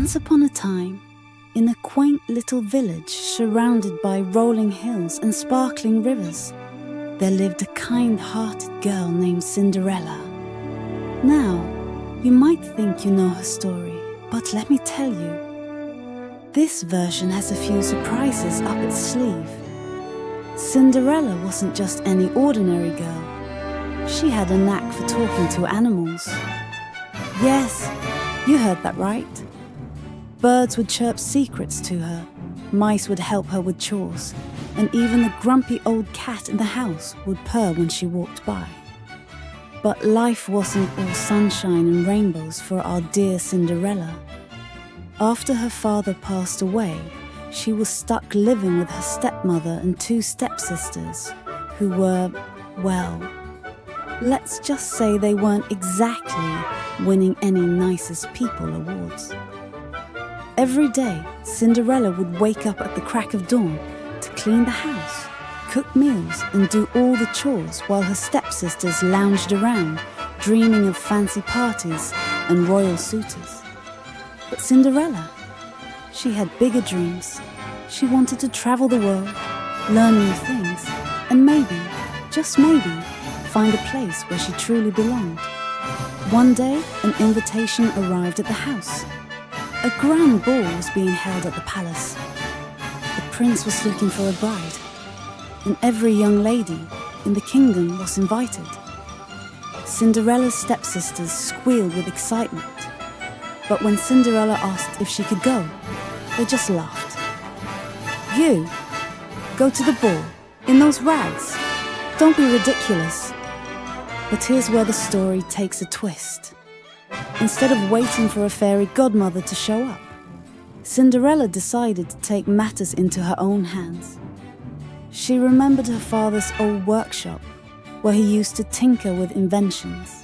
Once upon a time, in a quaint little village surrounded by rolling hills and sparkling rivers, there lived a kind-hearted girl named Cinderella. Now, you might think you know her story, but let me tell you, this version has a few surprises up its sleeve. Cinderella wasn't just any ordinary girl. She had a knack for talking to animals. Yes, you heard that right. Birds would chirp secrets to her, mice would help her with chores, and even the grumpy old cat in the house would purr when she walked by. But life wasn't all sunshine and rainbows for our dear Cinderella. After her father passed away, she was stuck living with her stepmother and two stepsisters, who were, well, let's just say they weren't exactly winning any nicest people awards. Every day, Cinderella would wake up at the crack of dawn to clean the house, cook meals, and do all the chores while her stepsisters lounged around, dreaming of fancy parties and royal suitors. But Cinderella, she had bigger dreams. She wanted to travel the world, learn new things, and maybe, just maybe, find a place where she truly belonged. One day, an invitation arrived at the house. A grand ball was being held at the palace. The prince was looking for a bride, and every young lady in the kingdom was invited. Cinderella's stepsisters squealed with excitement, but when Cinderella asked if she could go, they just laughed. You, go to the ball, in those rags? Don't be ridiculous. But here's where the story takes a twist. Instead of waiting for a fairy godmother to show up, Cinderella decided to take matters into her own hands. She remembered her father's old workshop, where he used to tinker with inventions.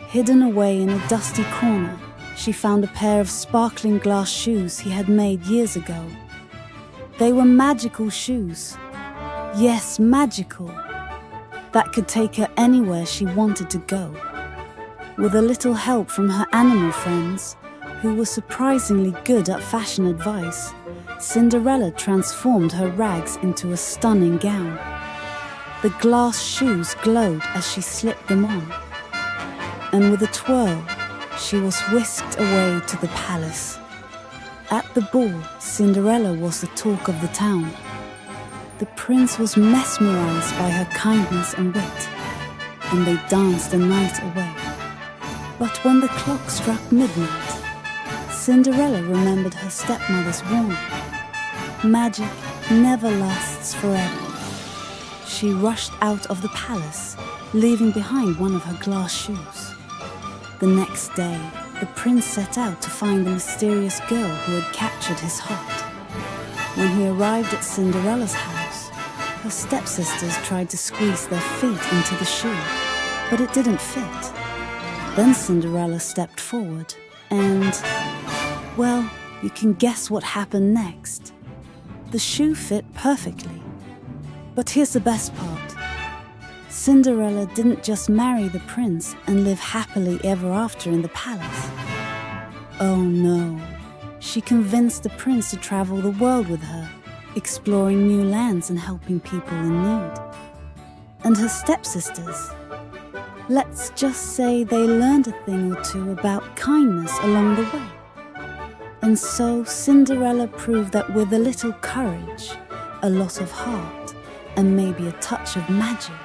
Hidden away in a dusty corner, she found a pair of sparkling glass shoes he had made years ago. They were magical shoes. Yes, magical. That could take her anywhere she wanted to go. With a little help from her animal friends, who were surprisingly good at fashion advice, Cinderella transformed her rags into a stunning gown. The glass shoes glowed as she slipped them on. And with a twirl, she was whisked away to the palace. At the ball, Cinderella was the talk of the town. The prince was mesmerized by her kindness and wit, and they danced the night away. But when the clock struck midnight, Cinderella remembered her stepmother's warning. Magic never lasts forever. She rushed out of the palace, leaving behind one of her glass shoes. The next day, the prince set out to find the mysterious girl who had captured his heart. When he arrived at Cinderella's house, her stepsisters tried to squeeze their feet into the shoe, but it didn't fit. Then Cinderella stepped forward and, well, you can guess what happened next. The shoe fit perfectly. But here's the best part. Cinderella didn't just marry the prince and live happily ever after in the palace. Oh no, she convinced the prince to travel the world with her, exploring new lands and helping people in need. And her stepsisters, let's just say they learned a thing or two about kindness along the way. And so Cinderella proved that with a little courage, a lot of heart, and maybe a touch of magic,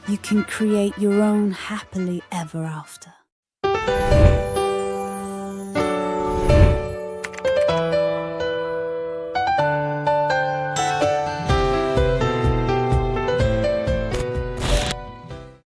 you can create your own happily ever after.